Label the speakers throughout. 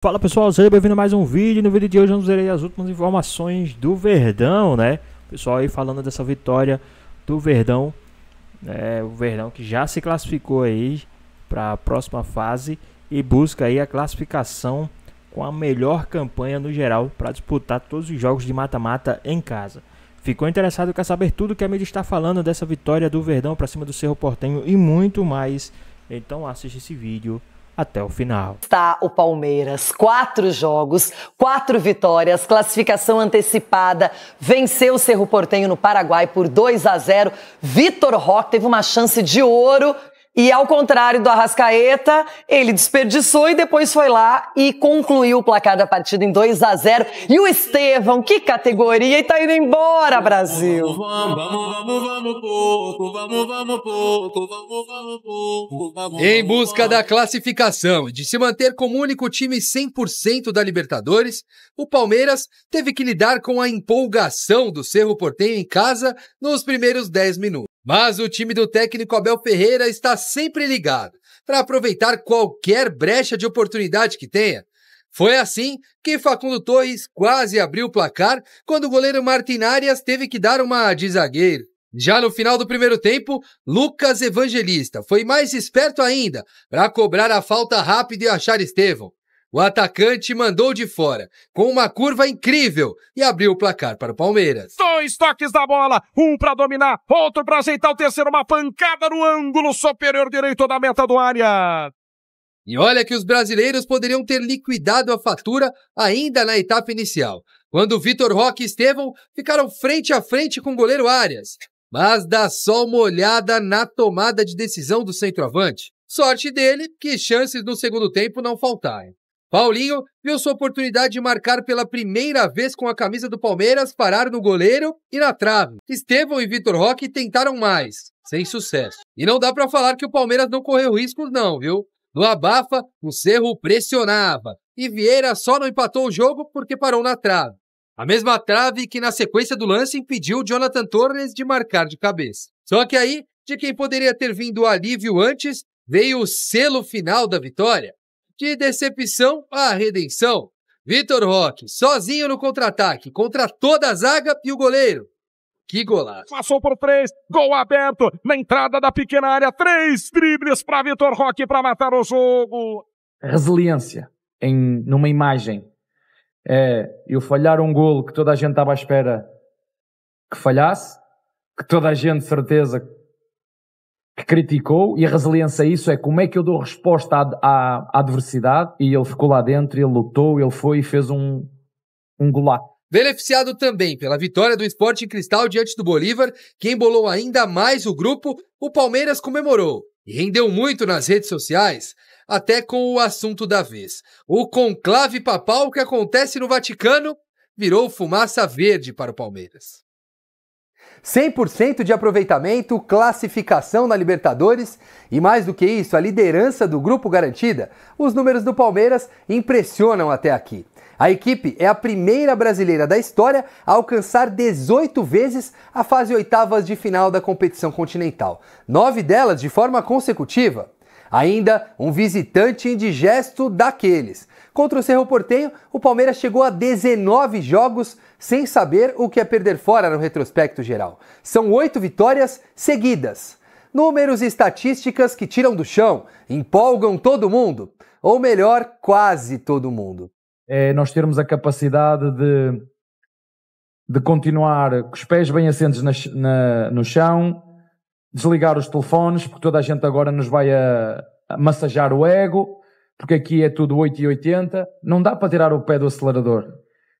Speaker 1: Fala pessoal, seja bem-vindo a mais um vídeo. No vídeo de hoje vamos ver aí as últimas informações do Verdão, né? Pessoal aí falando dessa vitória do Verdão, o Verdão que já se classificou aí para a próxima fase e busca aí a classificação com a melhor campanha no geral para disputar todos os jogos de mata-mata em casa. Ficou interessado, quer saber tudo que a mídia está falando dessa vitória do Verdão para cima do Cerro Porteño e muito mais? Então assiste esse vídeo até o final.
Speaker 2: Está o Palmeiras, 4 jogos, 4 vitórias, classificação antecipada, venceu o Cerro Porteño no Paraguai por 2-0. Vitor Roque teve uma chance de ouro e, ao contrário do Arrascaeta, ele desperdiçou e depois foi lá e concluiu o placar da partida em 2-0. E o Estevão, que categoria, e tá indo embora, Brasil!
Speaker 3: Em busca da classificação e de se manter como único time 100% da Libertadores, o Palmeiras teve que lidar com a empolgação do Cerro Porteño em casa nos primeiros 10 minutos. Mas o time do técnico Abel Ferreira está sempre ligado para aproveitar qualquer brecha de oportunidade que tenha. Foi assim que Facundo Torres quase abriu o placar quando o goleiro Martin Arias teve que dar uma de zagueiro. Já no final do primeiro tempo, Lucas Evangelista foi mais esperto ainda para cobrar a falta rápida e achar Estevão. O atacante mandou de fora, com uma curva incrível, e abriu o placar para o Palmeiras.
Speaker 4: 2 toques da bola, um para dominar, outro para ajeitar o terceiro, uma pancada no ângulo superior direito da meta do área.
Speaker 3: E olha que os brasileiros poderiam ter liquidado a fatura ainda na etapa inicial, quando Vitor Roque e Estevão ficaram frente a frente com o goleiro Arias. Mas dá só uma olhada na tomada de decisão do centroavante. Sorte dele que chances no segundo tempo não faltaram. Paulinho viu sua oportunidade de marcar pela primeira vez com a camisa do Palmeiras parar no goleiro e na trave. Estevão e Vitor Roque tentaram mais, sem sucesso. E não dá pra falar que o Palmeiras não correu riscos não, viu? No abafa, o Cerro pressionava e Vieira só não empatou o jogo porque parou na trave. A mesma trave que na sequência do lance impediu Jonathan Torres de marcar de cabeça. Só que aí, de quem poderia ter vindo o alívio antes, veio o selo final da vitória. De decepção à redenção. Vitor Roque, sozinho no contra-ataque, contra toda a zaga e o goleiro. Que golaço.
Speaker 4: Passou por 3, gol aberto, na entrada da pequena área, 3 dribles para Vitor Roque para matar o jogo.
Speaker 5: Resiliência numa imagem. Eu falhar um golo que toda a gente estava à espera que falhasse, que toda a gente, de certeza, que criticou, e a resiliência a isso é como é que eu dou resposta à adversidade, e ele ficou lá dentro, ele lutou, ele foi e fez um golaço.
Speaker 3: Beneficiado também pela vitória do Sporting Cristal diante do Bolívar, que embolou ainda mais o grupo, o Palmeiras comemorou e rendeu muito nas redes sociais, até com o assunto da vez. O conclave papal que acontece no Vaticano virou fumaça verde para o Palmeiras.
Speaker 6: 100% de aproveitamento, classificação na Libertadores e, mais do que isso, a liderança do grupo garantida. Os números do Palmeiras impressionam até aqui. A equipe é a primeira brasileira da história a alcançar 18 vezes a fase oitavas de final da competição continental, 9 delas de forma consecutiva. Ainda um visitante indigesto daqueles. Contra o Cerro Porteño, o Palmeiras chegou a 19 jogos sem saber o que é perder fora no retrospecto geral. São 8 vitórias seguidas. Números e estatísticas que tiram do chão, empolgam todo mundo. Ou melhor, quase todo mundo.
Speaker 5: Nós termos a capacidade de continuar com os pés bem assentes no chão, desligar os telefones, porque toda a gente agora nos vai a massajar o ego, porque aqui é tudo 8 e 80. Não dá para tirar o pé do acelerador.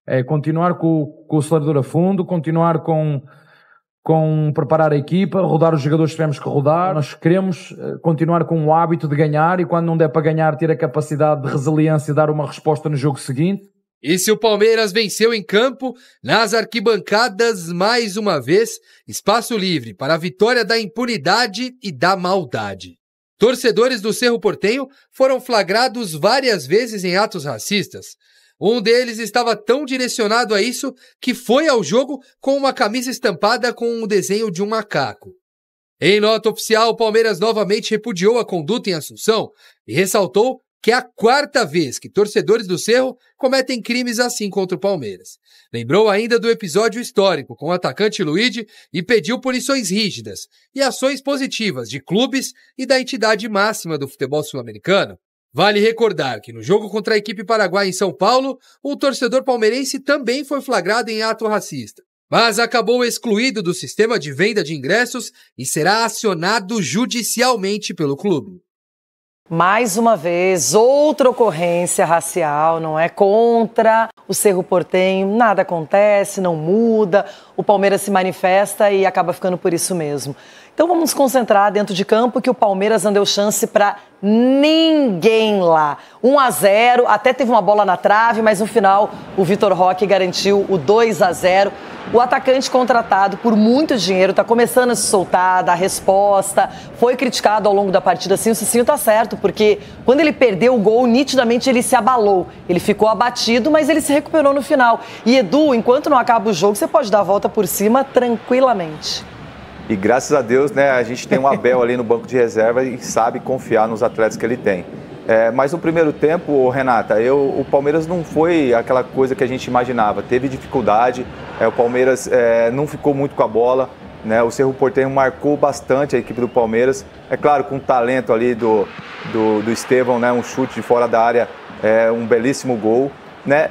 Speaker 5: É continuar com o acelerador a fundo, continuar com preparar a equipa, rodar os jogadores que tivemos que rodar. Nós queremos continuar com o hábito de ganhar e, quando não der para ganhar, ter a capacidade de resiliência e dar uma resposta no jogo seguinte.
Speaker 3: E se o Palmeiras venceu em campo, nas arquibancadas, mais uma vez, espaço livre para a vitória da impunidade e da maldade. Torcedores do Cerro Porteño foram flagrados várias vezes em atos racistas. Um deles estava tão direcionado a isso que foi ao jogo com uma camisa estampada com o desenho de um macaco. Em nota oficial, o Palmeiras novamente repudiou a conduta em Assunção e ressaltou que é a 4ª vez que torcedores do Cerro cometem crimes assim contra o Palmeiras. Lembrou ainda do episódio histórico com o atacante Luigi e pediu punições rígidas e ações positivas de clubes e da entidade máxima do futebol sul-americano. Vale recordar que no jogo contra a equipe paraguaia em São Paulo, um torcedor palmeirense também foi flagrado em ato racista, mas acabou excluído do sistema de venda de ingressos e será acionado judicialmente pelo clube.
Speaker 2: Mais uma vez, outra ocorrência racial, não é? Contra o Cerro Porteño, nada acontece, não muda, o Palmeiras se manifesta e acaba ficando por isso mesmo. Então vamos nos concentrar dentro de campo, que o Palmeiras não deu chance para ninguém lá. 1-0, até teve uma bola na trave, mas no final o Vitor Roque garantiu o 2-0. O atacante contratado por muito dinheiro está começando a se soltar, dar resposta, foi criticado ao longo da partida, sim, o Cicinho tá certo, porque quando ele perdeu o gol, nitidamente ele se abalou, ele ficou abatido, mas ele se recuperou no final. E Edu, enquanto não acaba o jogo, você pode dar a volta por cima tranquilamente.
Speaker 7: E graças a Deus, né, a gente tem um Abel ali no banco de reserva e sabe confiar nos atletas que ele tem. Mas no primeiro tempo, Renata, o Palmeiras não foi aquela coisa que a gente imaginava. Teve dificuldade, o Palmeiras não ficou muito com a bola, né? O Cerro Porteño marcou bastante a equipe do Palmeiras. É claro, com o talento ali do Estevão, né? Um chute de fora da área, um belíssimo gol, né?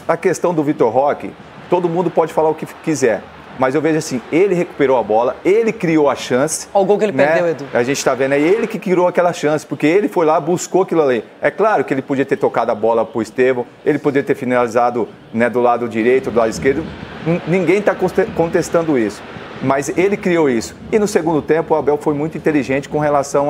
Speaker 7: A questão do Vitor Roque, todo mundo pode falar o que quiser. Mas eu vejo assim, ele recuperou a bola, ele criou a chance.
Speaker 2: Olha o gol que ele perdeu, Edu.
Speaker 7: A gente tá vendo, é ele que criou aquela chance, porque ele foi lá, buscou aquilo ali. É claro que ele podia ter tocado a bola pro Estevão, ele podia ter finalizado, né, do lado direito, do lado esquerdo. Ninguém está contestando isso. Mas ele criou isso. E no segundo tempo, o Abel foi muito inteligente com relação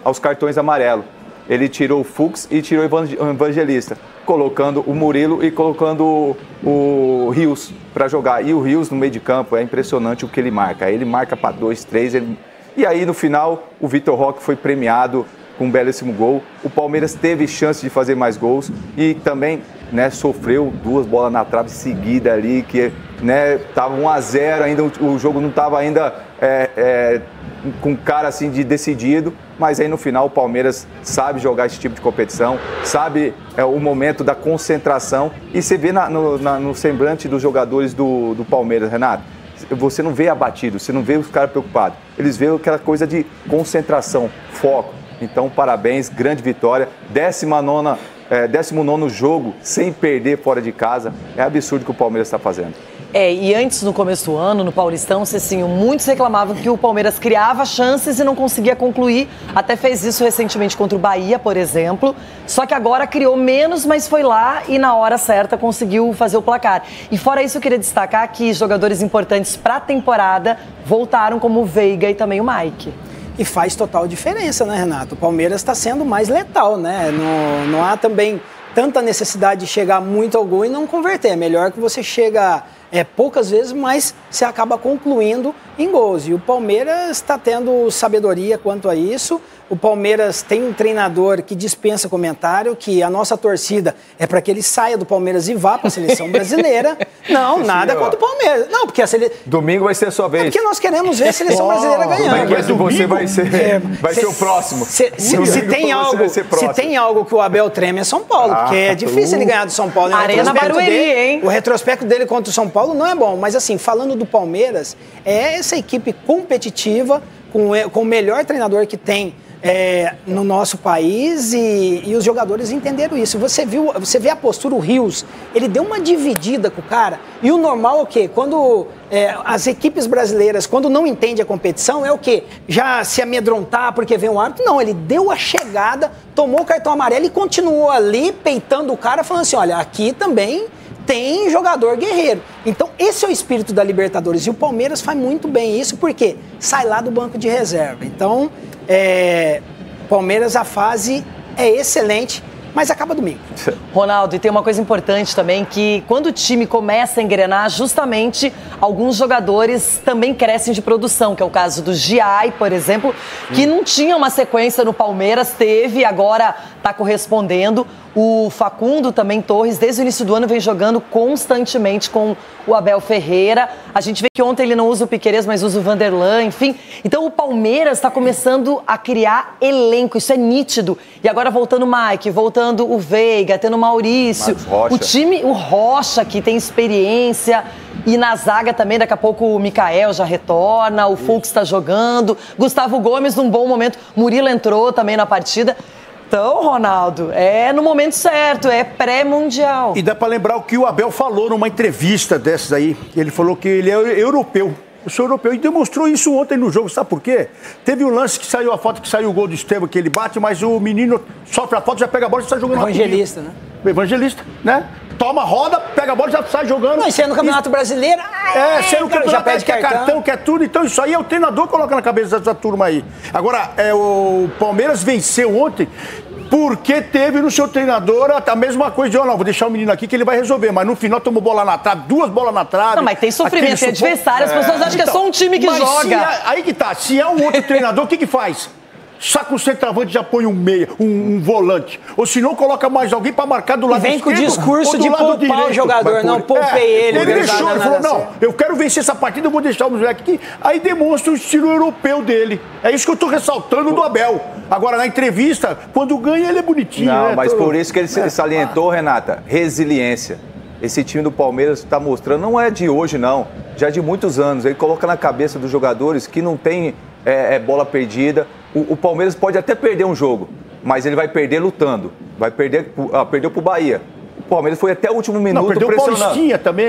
Speaker 7: aos cartões amarelos. Ele tirou o Fux e tirou o Evangelista, colocando o Murilo e colocando o Rios para jogar. E o Rios no meio de campo, é impressionante o que ele marca. Ele marca para 2, 3. E aí no final o Vitor Roque foi premiado com um belíssimo gol. O Palmeiras teve chance de fazer mais gols e também, né, sofreu 2 bolas na trave seguida ali, que, né, tava 1-0 ainda, o jogo não estava ainda com cara assim de decidido, mas aí no final o Palmeiras sabe jogar esse tipo de competição, sabe o momento da concentração, e você vê no semblante dos jogadores do Palmeiras, Renato, você não vê abatido, você não vê os caras preocupados, eles veem aquela coisa de concentração, foco. Então parabéns, grande vitória, 19º jogo sem perder fora de casa, é absurdo o que o Palmeiras está fazendo.
Speaker 2: E antes, no começo do ano, no Paulistão, Cecinho, muitos reclamavam que o Palmeiras criava chances e não conseguia concluir. Até fez isso recentemente contra o Bahia, por exemplo. Só que agora criou menos, mas foi lá e na hora certa conseguiu fazer o placar. E fora isso, eu queria destacar que jogadores importantes para a temporada voltaram, como o Veiga e também o Mike.
Speaker 8: E faz total diferença, né, Renato? O Palmeiras está sendo mais letal, né? Não há também tanta necessidade de chegar muito ao gol e não converter. É melhor que você chega poucas vezes, mas você acaba concluindo em gols. E o Palmeiras está tendo sabedoria quanto a isso. O Palmeiras tem um treinador que dispensa comentário, que a nossa torcida é para que ele saia do Palmeiras e vá para a seleção brasileira. Não, nada contra o Palmeiras. Não, porque a seleção...
Speaker 7: Domingo vai ser a sua vez.
Speaker 8: É porque nós queremos ver a seleção brasileira ganhando.
Speaker 7: Mas você vai ser o próximo.
Speaker 8: Se tem algo que o Abel treme é São Paulo, porque é difícil ele ganhar do São Paulo.
Speaker 2: Arena Barueri, hein?
Speaker 8: O retrospecto dele contra o São Paulo não é bom. Mas assim, falando do Palmeiras, é essa equipe competitiva, com o melhor treinador que tem no nosso país, e os jogadores entenderam isso. Você vê a postura, o Rios, ele deu uma dividida com o cara, e o normal é o quê? Quando as equipes brasileiras, quando não entendem a competição, é o quê? Já se amedrontar porque vem um árbitro? Não, ele deu a chegada, tomou o cartão amarelo e continuou ali peitando o cara, falando assim, olha, aqui também tem jogador guerreiro. Então, esse é o espírito da Libertadores. E o Palmeiras faz muito bem isso, porque sai lá do banco de reserva. Então, Palmeiras, a fase é excelente, mas acaba domingo.
Speaker 2: Ronaldo, e tem uma coisa importante também, que quando o time começa a engrenar, justamente alguns jogadores também crescem de produção, que é o caso do Giai, por exemplo, que não tinha uma sequência no Palmeiras, teve, agora está correspondendo. O Facundo também, Torres, desde o início do ano vem jogando constantemente com o Abel Ferreira. A gente vê que ontem ele não usa o Piquerez, mas usa o Vanderlan, enfim. Então o Palmeiras está começando a criar elenco, isso é nítido. E agora voltando o Mike, voltando o Veiga, tendo o Maurício. O time, o Rocha, que tem experiência. E na zaga também, daqui a pouco o Mikael já retorna, o Fux está jogando. Gustavo Gomes num bom momento. Murilo entrou também na partida. Então, Ronaldo, é no momento certo, é pré-mundial.
Speaker 9: E dá para lembrar o que o Abel falou numa entrevista dessas aí. Ele falou que ele é europeu. Eu sou europeu e demonstrou isso ontem no jogo. Sabe por quê? Teve um lance que saiu a foto, que saiu o gol do Estevão, que ele bate, mas o menino sofre a foto, já pega a bola e sai jogando.
Speaker 8: Evangelista, né?
Speaker 9: Evangelista, né? Toma, roda, pega a bola e já sai jogando.
Speaker 8: Mas sendo no Campeonato Brasileiro...
Speaker 9: sendo no Campeonato Brasileiro, quer cartão, quer tudo. Então isso aí é o treinador que coloca na cabeça dessa turma aí. Agora, o Palmeiras venceu ontem porque teve no seu treinador a mesma coisa de, vou deixar o menino aqui que ele vai resolver. Mas no final tomou bola na trave, 2 bolas na trave.
Speaker 2: Não, mas tem sofrimento, tem adversário, as pessoas acham que é só um time que joga.
Speaker 9: Aí que tá, se é um outro treinador, o que faz? Saca o centroavante e já põe um meia, um volante. Ou se não, coloca mais alguém para marcar do lado esquerdo.
Speaker 8: Vem com o discurso de poupar o jogador, não poupei ele.
Speaker 9: Ele deixou, ele falou, não, eu quero vencer essa partida, eu vou deixar o moleque aqui. Aí demonstra o estilo europeu dele. É isso que eu tô ressaltando do Abel. Agora, na entrevista, quando ganha, ele é bonitinho.
Speaker 7: Não,
Speaker 9: né?
Speaker 7: mas por isso que ele salientou, Renata, resiliência. Esse time do Palmeiras está mostrando, não é de hoje não, já de muitos anos. Ele coloca na cabeça dos jogadores que não tem bola perdida. O Palmeiras pode até perder um jogo, mas ele vai perder lutando. Perdeu pro Bahia. O Palmeiras foi até o último minuto
Speaker 9: perdeu
Speaker 7: pressionando.
Speaker 9: Paulistinha também.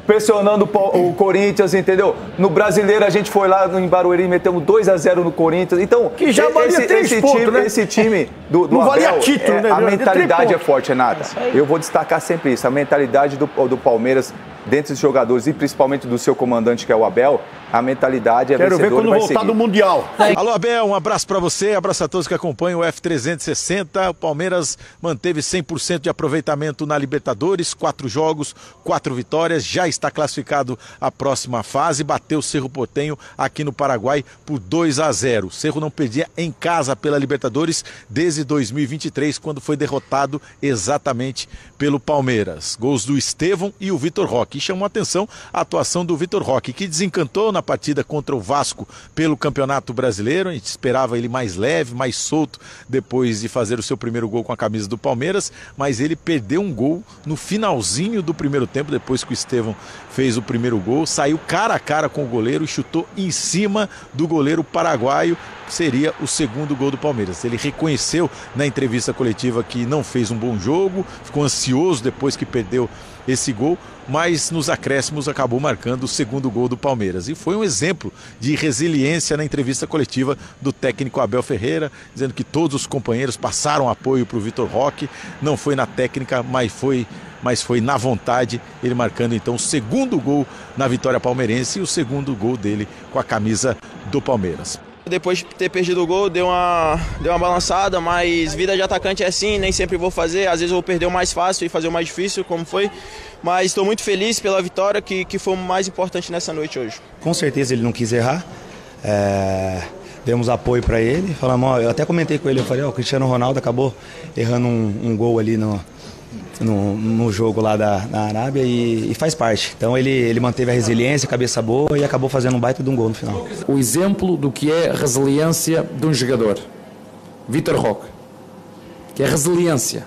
Speaker 7: Pressionando o Corinthians, entendeu? No Brasileiro a gente foi lá em Barueri e metemos 2-0 no Corinthians. Então,
Speaker 9: que já valia 3 pontos, né?
Speaker 7: Esse time do
Speaker 9: não
Speaker 7: Abel,
Speaker 9: valia título, né?
Speaker 7: A mentalidade é forte, Renata. Eu vou destacar sempre isso. A mentalidade do Palmeiras, dentro dos jogadores e principalmente do seu comandante, que é o Abel, a mentalidade é vencedora.
Speaker 9: Quero ver quando voltar do Mundial.
Speaker 4: Alô, Abel, um abraço pra você, abraço a todos que acompanham o F360. O Palmeiras manteve 100% de aproveitamento na Libertadores, 4 jogos, 4 vitórias, já está classificado à próxima fase, bateu o Cerro Porteño aqui no Paraguai por 2-0. O Cerro não perdia em casa pela Libertadores desde 2023, quando foi derrotado exatamente pelo Palmeiras. Gols do Estevão e o Vitor Roque. E chamou a atenção a atuação do Vitor Roque, que desencantou na partida contra o Vasco pelo Campeonato Brasileiro. A gente esperava ele mais leve, mais solto, depois de fazer o seu primeiro gol com a camisa do Palmeiras, mas ele perdeu um gol no finalzinho do primeiro tempo, depois que o Estevão fez o primeiro gol, saiu cara a cara com o goleiro e chutou em cima do goleiro paraguaio. Seria o segundo gol do Palmeiras. Ele reconheceu na entrevista coletiva que não fez um bom jogo, ficou ansioso depois que perdeu esse gol, mas nos acréscimos acabou marcando o segundo gol do Palmeiras. E foi um exemplo de resiliência na entrevista coletiva do técnico Abel Ferreira, dizendo que todos os companheiros passaram apoio para o Vitor Roque, não foi na técnica, mas foi na vontade, ele marcando então o segundo gol na vitória palmeirense e o segundo gol dele com a camisa do Palmeiras.
Speaker 10: Depois de ter perdido o gol, deu uma balançada, mas vida de atacante é assim, nem sempre vou fazer. Às vezes eu vou perder o mais fácil e fazer o mais difícil, como foi. Mas estou muito feliz pela vitória, que foi o mais importante nessa noite hoje.
Speaker 11: Com certeza ele não quis errar. Demos apoio para ele. Falamos, eu até comentei com ele, eu falei, o Cristiano Ronaldo acabou errando um gol ali no jogo lá da Arábia e faz parte. Então ele manteve a resiliência, a cabeça boa e acabou fazendo um baita de um gol no final.
Speaker 5: O exemplo do que é resiliência de um jogador, Vitor Roque, que é resiliência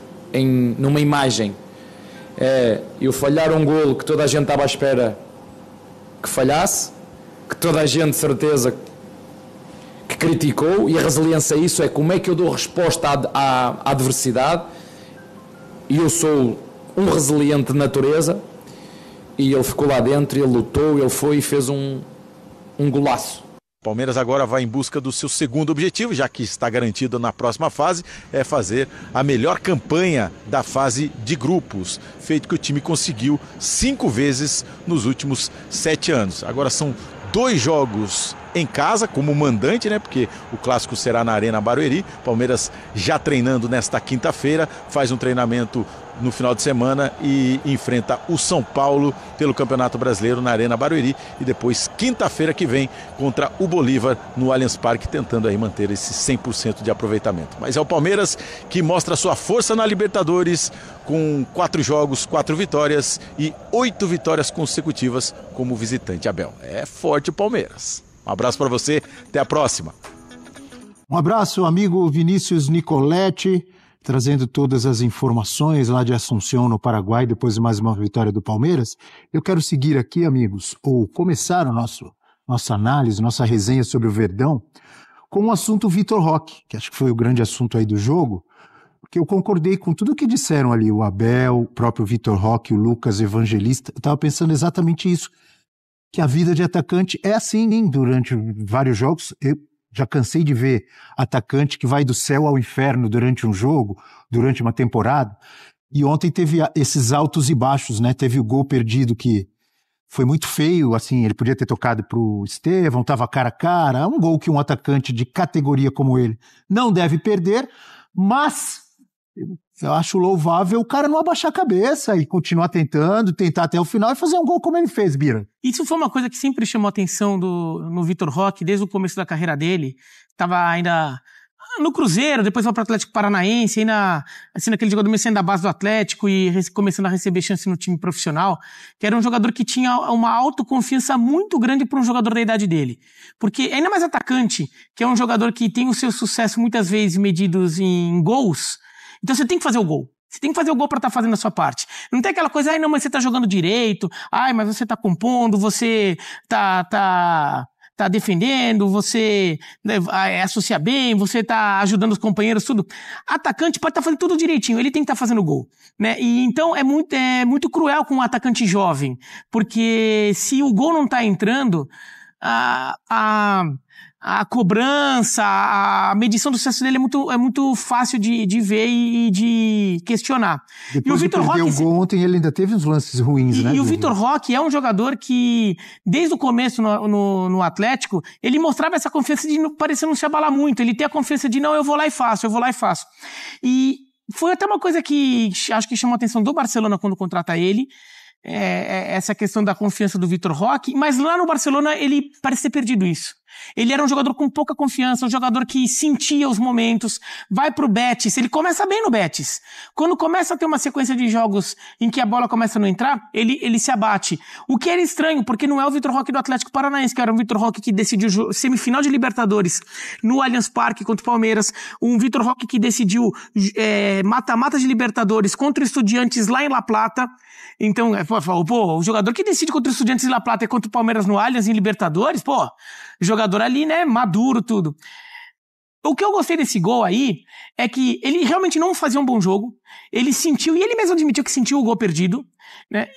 Speaker 5: numa imagem. Eu falhar um golo que toda a gente estava à espera que falhasse, que toda a gente de certeza que criticou, e a resiliência isso é como é que eu dou resposta à adversidade. E eu sou um resiliente de natureza, e ele ficou lá dentro, ele lutou, ele foi e fez um golaço.
Speaker 4: Palmeiras agora vai em busca do seu segundo objetivo, já que está garantido na próxima fase, é fazer a melhor campanha da fase de grupos, feito que o time conseguiu 5 vezes nos últimos 7 anos. Agora são 2 jogos em casa, como mandante, né? Porque o clássico será na Arena Barueri. Palmeiras já treinando nesta quinta-feira, faz um treinamento no final de semana e enfrenta o São Paulo pelo Campeonato Brasileiro na Arena Barueri e depois quinta-feira que vem contra o Bolívar no Allianz Parque, tentando aí manter esse 100% de aproveitamento. Mas é o Palmeiras que mostra sua força na Libertadores com 4 jogos, 4 vitórias e 8 vitórias consecutivas como visitante. Abel, é forte o Palmeiras. Um abraço para você, até a próxima.
Speaker 12: Um abraço, amigo Vinícius Nicoletti, trazendo todas as informações lá de Assunção, no Paraguai, depois de mais uma vitória do Palmeiras. Eu quero seguir aqui, amigos, ou começar a nossa análise, nossa resenha sobre o Verdão, com o assunto Vitor Roque, que acho que foi o grande assunto aí do jogo, porque eu concordei com tudo o que disseram ali, o Abel, o próprio Vitor Roque, o Lucas Evangelista. Eu estava pensando exatamente isso, que a vida de atacante é assim, durante vários jogos. Eu já cansei de ver atacante que vai do céu ao inferno durante um jogo, durante uma temporada. E ontem teve esses altos e baixos, né? Teve o gol perdido que foi muito feio, assim, ele podia ter tocado pro Estevão, tava cara a cara. É um gol que um atacante de categoria como ele não deve perder, mas eu acho louvável o cara não abaixar a cabeça e continuar tentando, tentar até o final e fazer um gol como ele fez, Bira.
Speaker 13: Isso foi uma coisa que sempre chamou a atenção no Vitor Roque, desde o começo da carreira dele. Estava ainda no Cruzeiro, depois foi para o Atlético Paranaense, ainda assim, naquele jogador começando da base do Atlético e começando a receber chance no time profissional, que era um jogador que tinha uma autoconfiança muito grande para um jogador da idade dele. Porque ainda mais atacante, que é um jogador que tem o seu sucesso muitas vezes medidos em gols. Então você tem que fazer o gol. Você tem que fazer o gol pra estar fazendo a sua parte. Não tem aquela coisa, não, mas você tá jogando direito, mas você tá compondo, você tá defendendo, você associa bem, você tá ajudando os companheiros, tudo. Atacante pode estar fazendo tudo direitinho, ele tem que estar fazendo o gol, né? E então é muito cruel com um atacante jovem, porque se o gol não tá entrando, a cobrança, a medição do sucesso dele é muito fácil de ver e de questionar.
Speaker 12: Depois de perder o gol ontem, ele ainda teve uns lances ruins, né?
Speaker 13: E o Vitor Roque é um jogador que, desde o começo no Atlético, ele mostrava essa confiança de parecer não se abalar muito. Ele tem a confiança de, não, eu vou lá e faço. E foi até uma coisa que acho que chamou a atenção do Barcelona quando contrata ele, essa questão da confiança do Vitor Roque, mas lá no Barcelona ele parece ter perdido isso. Ele era um jogador com pouca confiança, um jogador que sentia os momentos, vai pro Betis, ele começa bem no Betis. Quando começa a ter uma sequência de jogos em que a bola começa a não entrar, ele se abate. O que era estranho, porque não é o Vitor Roque do Atlético Paranaense, que era um Vitor Roque que decidiu semifinal de Libertadores no Allianz Parque contra o Palmeiras, um Vitor Roque que decidiu mata-mata de Libertadores contra o Estudiantes lá em La Plata. Então, o jogador que decide contra o Estudiantes de La Plata e contra o Palmeiras no Allianz em Libertadores, jogador ali, né, maduro, tudo. O que eu gostei desse gol aí é que ele realmente não fazia um bom jogo, ele sentiu, e ele mesmo admitiu que sentiu o gol perdido, né,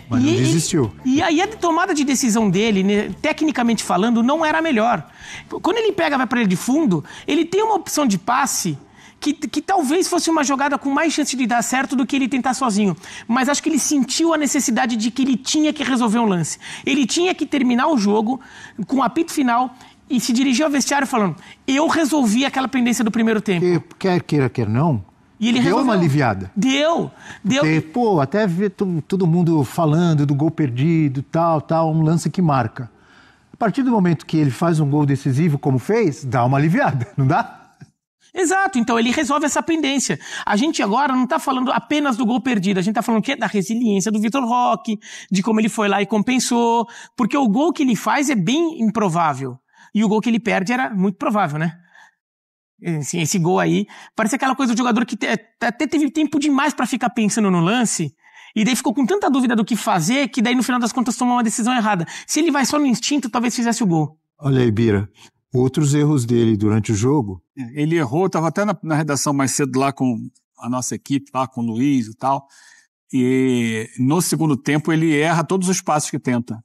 Speaker 12: mas não desistiu.
Speaker 13: E aí a tomada de decisão dele, né, tecnicamente falando, não era a melhor. Quando ele vai pra ele de fundo, ele tem uma opção de passe que talvez fosse uma jogada com mais chance de dar certo do que ele tentar sozinho. Mas acho que ele sentiu a necessidade de que ele tinha que resolver um lance. Ele tinha que terminar o jogo com o apito final e se dirigir ao vestiário falando, eu resolvi aquela pendência do primeiro tempo.
Speaker 12: Quer queira, quer não,
Speaker 13: e ele
Speaker 12: deu uma aliviada.
Speaker 13: Deu.
Speaker 12: Porque, até ver todo mundo falando do gol perdido, tal, um lance que marca. A partir do momento que ele faz um gol decisivo, como fez, dá uma aliviada, não dá?
Speaker 13: Exato, então ele resolve essa pendência. A gente agora não tá falando apenas do gol perdido, a gente tá falando da resiliência do Vitor Roque, de como ele foi lá e compensou, porque o gol que ele faz é bem improvável, e o gol que ele perde era muito provável, né? Esse gol aí, parece aquela coisa do jogador que até teve tempo demais pra ficar pensando no lance, e daí ficou com tanta dúvida do que fazer, que daí no final das contas tomou uma decisão errada. Se ele vai só no instinto, talvez fizesse o gol.
Speaker 12: Olha aí, Bira. Outros erros dele durante o jogo.
Speaker 14: Ele errou, estava até na redação mais cedo lá com a nossa equipe, lá com o Luiz e tal. E no segundo tempo ele erra todos os passes que tenta.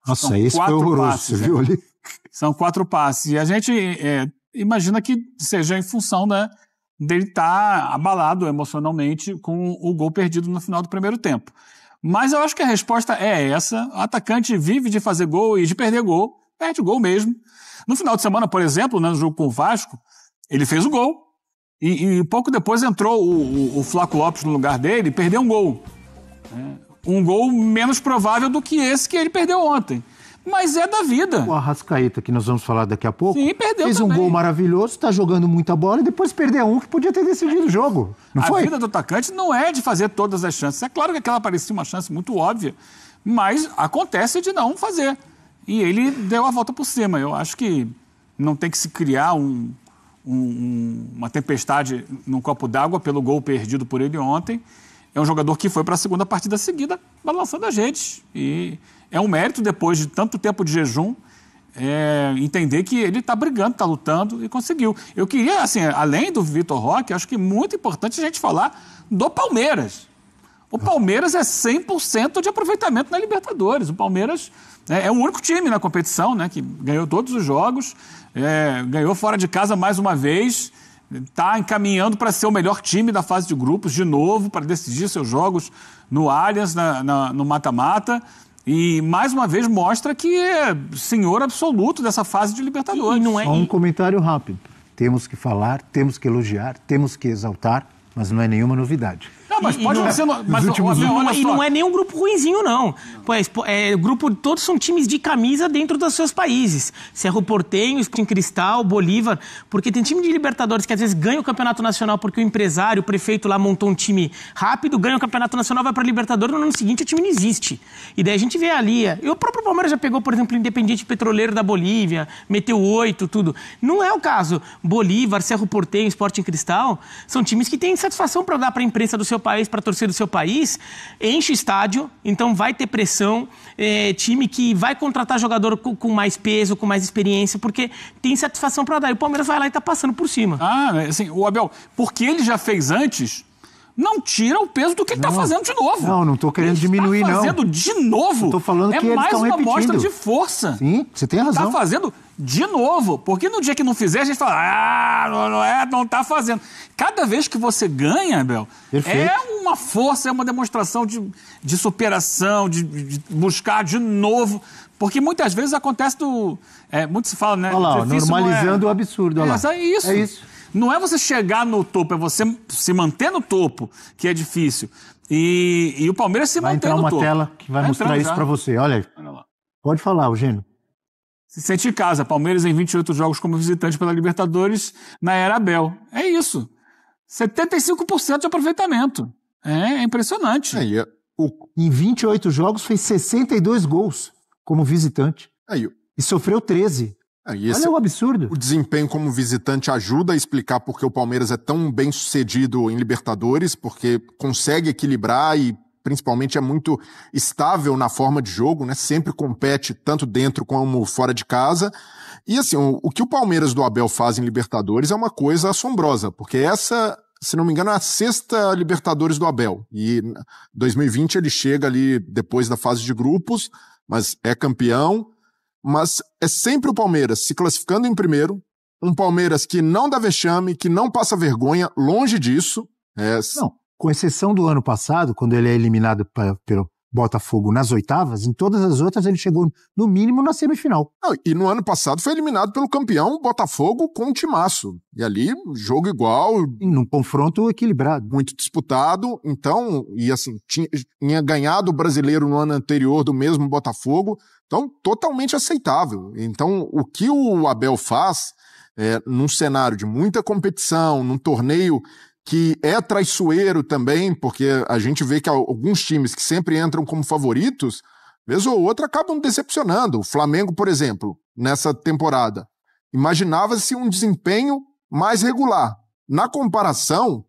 Speaker 12: Nossa, esse foi horroroso,
Speaker 14: passes,
Speaker 12: você viu ali?
Speaker 14: São 4 passes. E a gente imagina que seja em função, né, dele estar abalado emocionalmente com o gol perdido no final do primeiro tempo. Mas eu acho que a resposta é essa. O atacante vive de fazer gol e de perder gol. Perde gol mesmo. No final de semana, por exemplo, no jogo com o Vasco, ele fez o gol E pouco depois entrou o Flaco Lopes no lugar dele e perdeu um gol. Um gol menos provável do que esse que ele perdeu ontem. Mas é da vida.
Speaker 12: O Arrascaeta, que nós vamos falar daqui a pouco,
Speaker 14: sim, perdeu
Speaker 12: fez
Speaker 14: também.
Speaker 12: Um gol maravilhoso, está jogando muita bola e depois perdeu um que podia ter decidido o jogo. Não foi?
Speaker 14: A vida do atacante não é de fazer todas as chances. É claro que aquela parecia uma chance muito óbvia, mas acontece de não fazer. E ele deu a volta por cima. Eu acho que não tem que se criar uma tempestade num copo d'água pelo gol perdido por ele ontem. É um jogador que foi para a segunda partida seguida balançando as redes. E é um mérito, depois de tanto tempo de jejum, entender que ele está brigando, está lutando e conseguiu. Eu queria, assim, além do Vitor Roque, acho que é muito importante a gente falar do Palmeiras. O Palmeiras é 100% de aproveitamento na Libertadores. O Palmeiras é o único time na competição, né, que ganhou todos os jogos, ganhou fora de casa mais uma vez, está encaminhando para ser o melhor time da fase de grupos, de novo, para decidir seus jogos no Allianz, no mata-mata. E, mais uma vez, mostra que é senhor absoluto dessa fase de Libertadores.
Speaker 12: Não é... Só um comentário rápido. Temos que falar, temos que elogiar, temos que exaltar, mas não é nenhuma novidade.
Speaker 14: Não, mas pode não ser...
Speaker 13: E não é nem um grupo ruinzinho, não. Pois, grupo, todos são times de camisa dentro dos seus países. Cerro Porteño, Sporting Cristal, Bolívar. Porque tem time de Libertadores que às vezes ganha o Campeonato Nacional porque o empresário, o prefeito lá montou um time rápido, ganha o Campeonato Nacional, vai para Libertadores, no ano seguinte o time não existe. E daí a gente vê ali... E o próprio Palmeiras já pegou, por exemplo, o Independiente Petroleiro da Bolívia, meteu 8, tudo. Não é o caso. Bolívar, Cerro Porteño, Sporting Cristal, são times que têm satisfação para dar para a imprensa do seu país, para a torcida do seu país, enche o estádio, então vai ter pressão, time que vai contratar jogador com mais peso, com mais experiência, porque tem satisfação para dar. E o Palmeiras vai lá e está passando por cima.
Speaker 14: Assim, o Abel, porque ele já fez antes, não tira o peso do que ele está fazendo de novo.
Speaker 12: Não estou querendo diminuir, não.
Speaker 14: Está fazendo de novo.
Speaker 12: Estou falando que eles estão repetindo.
Speaker 14: É mais uma mostra de força.
Speaker 12: Sim, você tem razão.
Speaker 14: Está fazendo de novo. Porque no dia que não fizer, a gente fala, não está fazendo. Cada vez que você ganha, Abel,
Speaker 12: perfeito,
Speaker 14: é uma força, é uma demonstração de superação, de buscar de novo. Porque muitas vezes acontece muito se fala, né?
Speaker 12: Olha lá, normalizando o absurdo. Olha lá.
Speaker 14: É isso. Não é você chegar no topo, é você se manter no topo, que é difícil. E o Palmeiras se mantém no topo.
Speaker 12: Vai entrar uma tela que vai mostrar isso para você. Olha aí.
Speaker 14: Olha lá.
Speaker 12: Pode falar, Eugênio.
Speaker 14: Se sente em casa. Palmeiras em 28 jogos como visitante pela Libertadores na era Abel. É isso. 75% de aproveitamento. É impressionante.
Speaker 12: Em 28 jogos fez 62 gols como visitante. E sofreu 13. Olha o absurdo.
Speaker 15: O desempenho como visitante ajuda a explicar por que o Palmeiras é tão bem sucedido em Libertadores, porque consegue equilibrar e principalmente é muito estável na forma de jogo, né? Sempre compete tanto dentro como fora de casa. E assim, o que o Palmeiras do Abel faz em Libertadores é uma coisa assombrosa, porque essa, se não me engano, é a 6ª Libertadores do Abel. E em 2020 ele chega ali depois da fase de grupos, mas é campeão. Mas é sempre o Palmeiras se classificando em primeiro, um Palmeiras que não dá vexame, que não passa vergonha, longe disso.
Speaker 12: Não, com exceção do ano passado, quando ele é eliminado pelo Botafogo nas oitavas, em todas as outras ele chegou no mínimo na semifinal.
Speaker 15: E no ano passado foi eliminado pelo campeão Botafogo com um timaço. E ali, jogo igual.
Speaker 12: Num confronto equilibrado.
Speaker 15: Muito disputado. Então, e assim, tinha ganhado o brasileiro no ano anterior do mesmo Botafogo. Então, totalmente aceitável. Então, o que o Abel faz, num cenário de muita competição, num torneio que é traiçoeiro também, porque a gente vê que alguns times que sempre entram como favoritos, vez ou outra, acabam decepcionando. O Flamengo, por exemplo, nessa temporada, imaginava-se um desempenho mais regular. Na comparação,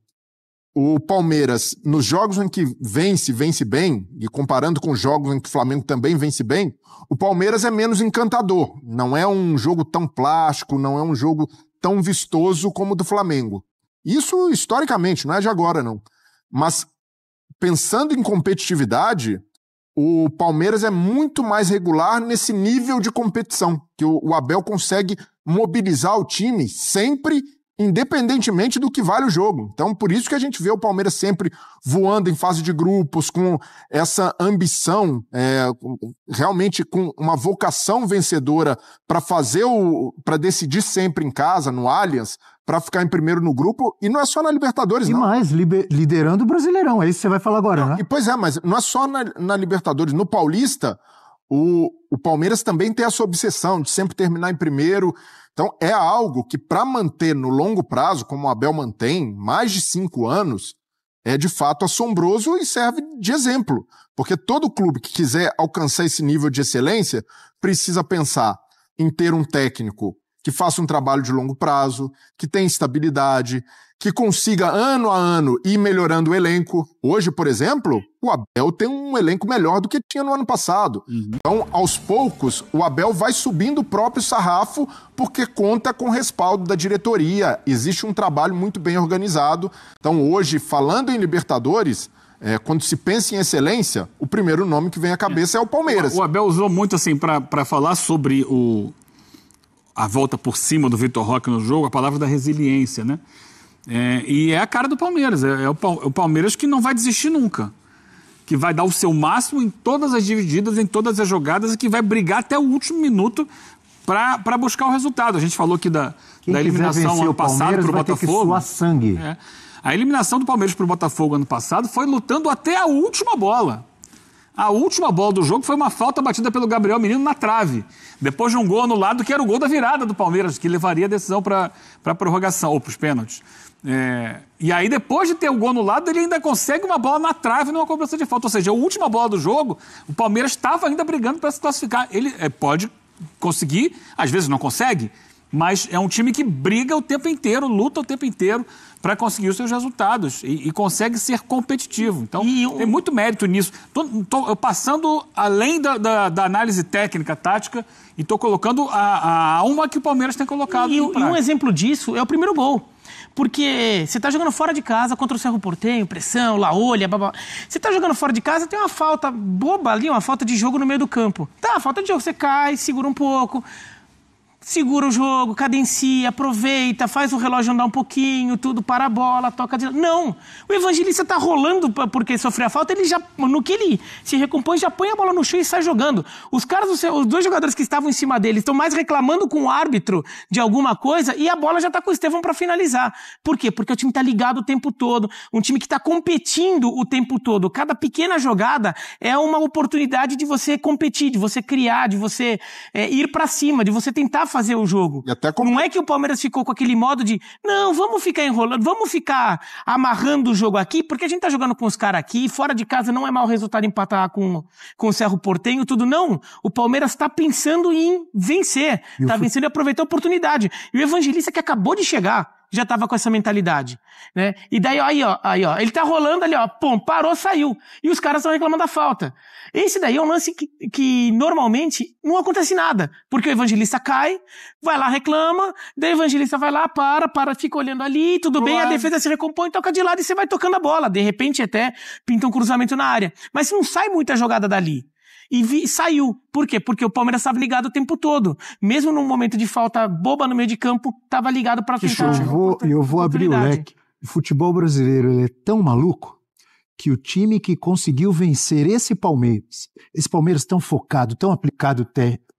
Speaker 15: o Palmeiras, nos jogos em que vence bem, e comparando com os jogos em que o Flamengo também vence bem, o Palmeiras é menos encantador. Não é um jogo tão plástico, não é um jogo tão vistoso como o do Flamengo. Isso historicamente, não é de agora, não. Mas pensando em competitividade, o Palmeiras é muito mais regular nesse nível de competição, que o Abel consegue mobilizar o time sempre, independentemente do que vale o jogo. Então, por isso que a gente vê o Palmeiras sempre voando em fase de grupos, com essa ambição, realmente com uma vocação vencedora para decidir sempre em casa, no Allianz, para ficar em primeiro no grupo, e não é só na Libertadores, não.
Speaker 12: E mais, liderando o Brasileirão, é isso que você vai falar agora, né?
Speaker 15: E, pois é, mas não é só na Libertadores. No Paulista, o Palmeiras também tem essa obsessão de sempre terminar em primeiro. Então, é algo que, para manter no longo prazo, como o Abel mantém, mais de 5 anos, é de fato assombroso e serve de exemplo. Porque todo clube que quiser alcançar esse nível de excelência precisa pensar em ter um técnico que faça um trabalho de longo prazo, que tenha estabilidade, que consiga ano a ano ir melhorando o elenco. Hoje, por exemplo, o Abel tem um elenco melhor do que tinha no ano passado. Então, aos poucos, o Abel vai subindo o próprio sarrafo porque conta com o respaldo da diretoria. Existe um trabalho muito bem organizado. Então, hoje, falando em Libertadores, quando se pensa em excelência, o primeiro nome que vem à cabeça é o Palmeiras.
Speaker 14: O Abel usou muito assim para falar sobre a volta por cima do Vitor Roque no jogo, a palavra da resiliência, né? E é a cara do Palmeiras, é o Palmeiras que não vai desistir nunca, que vai dar o seu máximo em todas as divididas, em todas as jogadas e que vai brigar até o último minuto para buscar o resultado. A gente falou aqui da eliminação ano passado para o Botafogo.
Speaker 12: Suar sangue.
Speaker 14: A eliminação do Palmeiras para o Botafogo ano passado foi lutando até a última bola. A última bola do jogo foi uma falta batida pelo Gabriel Menino na trave. Depois de um gol anulado, que era o gol da virada do Palmeiras, que levaria a decisão para a prorrogação, ou para os pênaltis. E aí, depois de ter o gol anulado, ele ainda consegue uma bola na trave numa cobrança de falta. Ou seja, a última bola do jogo, o Palmeiras estava ainda brigando para se classificar. Ele pode conseguir, às vezes não consegue, mas é um time que briga o tempo inteiro, luta o tempo inteiro para conseguir os seus resultados e consegue ser competitivo. Então, tem muito mérito nisso. Tô passando além da análise técnica, tática, e estou colocando a alma que o Palmeiras tem colocado.
Speaker 13: E um exemplo disso é o primeiro gol. Porque você tá jogando fora de casa contra o Cerro Porteño, pressão, Laolha, babá. Você tá jogando fora de casa, tem uma falta boba ali, uma falta de jogo no meio do campo. Tá, falta de jogo, você cai, segura um pouco, segura o jogo, cadencia, aproveita, faz o relógio andar um pouquinho, tudo, para a bola, toca de... Não! O Evangelista tá rolando porque sofreu a falta, ele já, no que ele se recompõe, já põe a bola no chão e sai jogando. Os caras, os dois jogadores que estavam em cima dele estão mais reclamando com o árbitro de alguma coisa e a bola já tá com o Estevão para finalizar. Por quê? Porque o time tá ligado o tempo todo, um time que tá competindo o tempo todo. Cada pequena jogada é uma oportunidade de você competir, de você criar, de você ir para cima, de você tentar fazer o jogo. Não é que o Palmeiras ficou com aquele modo de não, vamos ficar enrolando, vamos ficar amarrando o jogo aqui, porque a gente tá jogando com os caras aqui, fora de casa não é mau resultado empatar com o Cerro Porteño, tudo não. O Palmeiras tá pensando em vencer, tá vencendo e aproveitar a oportunidade. E o Evangelista que acabou de chegar, já tava com essa mentalidade, né? E daí, aí, ó, ele tá rolando ali, ó, pum, parou, saiu. E os caras estão reclamando da falta. Esse daí é um lance que normalmente não acontece nada, porque o Evangelista cai, vai lá, reclama, daí o Evangelista vai lá, para, fica olhando ali, tudo bem, a defesa se recompõe, toca de lado e você vai tocando a bola. De repente até pinta um cruzamento na área. Mas não sai muita jogada dali. E saiu. Por quê? Porque o Palmeiras estava ligado o tempo todo. Mesmo num momento de falta boba no meio de campo, estava ligado para tentar...
Speaker 12: Eu vou abrir o leque. O futebol brasileiro ele é tão maluco que o time que conseguiu vencer esse Palmeiras tão focado, tão aplicado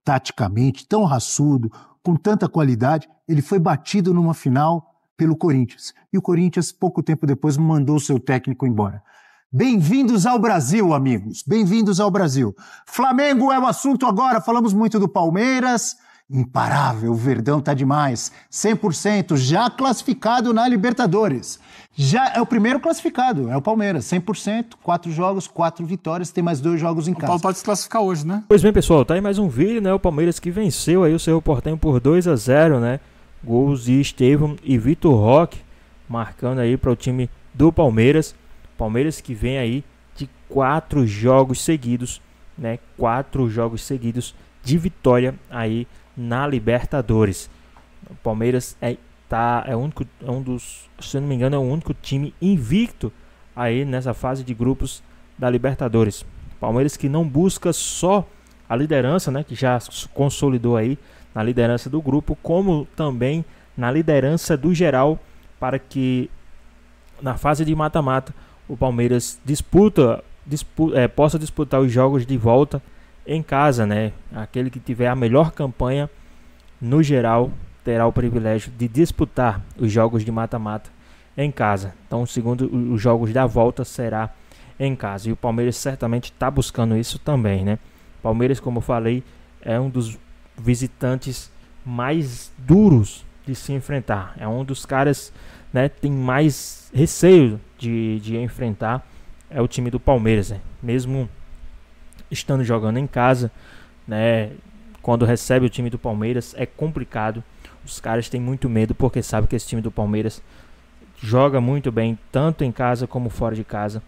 Speaker 12: taticamente, tão raçudo, com tanta qualidade, ele foi batido numa final pelo Corinthians. E o Corinthians, pouco tempo depois, mandou o seu técnico embora. Bem-vindos ao Brasil, amigos. Bem-vindos ao Brasil. Flamengo é o assunto agora. Falamos muito do Palmeiras. Imparável, o Verdão tá demais. 100%, já classificado na Libertadores. Já é o primeiro classificado, é o Palmeiras. 100%, 4 jogos, 4 vitórias. Tem mais 2 jogos em casa. O
Speaker 14: Paulo pode se classificar hoje, né?
Speaker 1: Pois bem, pessoal, tá aí mais um vídeo, né? O Palmeiras que venceu aí o Cerro Porteño por 2-0, né? Gols de Estevão e Vitor Roque, marcando aí para o time do Palmeiras. Palmeiras que vem aí de 4 jogos seguidos, né? 4 jogos seguidos de vitória aí na Libertadores. O Palmeiras um dos, se não me engano, é o único time invicto aí nessa fase de grupos da Libertadores. Palmeiras que não busca só a liderança, né? Que já consolidou aí na liderança do grupo, como também na liderança do geral, para que na fase de mata-mata o Palmeiras possa disputar os jogos de volta em casa, né? Aquele que tiver a melhor campanha no geral terá o privilégio de disputar os jogos de mata-mata em casa. Então, segundo os jogos da volta, será em casa. E o Palmeiras certamente está buscando isso também, né? Palmeiras, como eu falei, é um dos visitantes mais duros de se enfrentar. É um dos caras, né, tem mais receio de enfrentar. É o time do Palmeiras, né? Mesmo estando jogando em casa, né? Quando recebe o time do Palmeiras é complicado. Os caras têm muito medo porque sabem que esse time do Palmeiras joga muito bem, tanto em casa como fora de casa,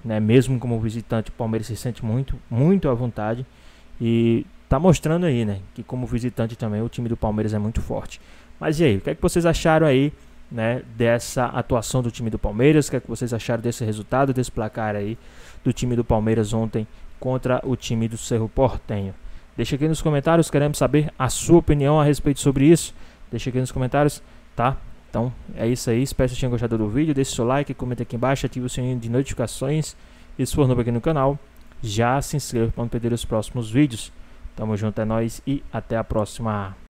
Speaker 1: né? Mesmo como visitante, o Palmeiras se sente muito à vontade e tá mostrando aí, né, que como visitante também o time do Palmeiras é muito forte. Mas e aí, o que é que vocês acharam aí, né, dessa atuação do time do Palmeiras? O que é que vocês acharam desse resultado, desse placar aí do time do Palmeiras ontem contra o time do Cerro Porteño? Deixa aqui nos comentários, queremos saber a sua opinião a respeito sobre isso. Deixa aqui nos comentários, tá? Então é isso aí, espero que vocês tenham gostado do vídeo. Deixe seu like, comenta aqui embaixo, ative o sininho de notificações. E se for novo aqui no canal, já se inscreva para não perder os próximos vídeos. Tamo junto, é nóis e até a próxima.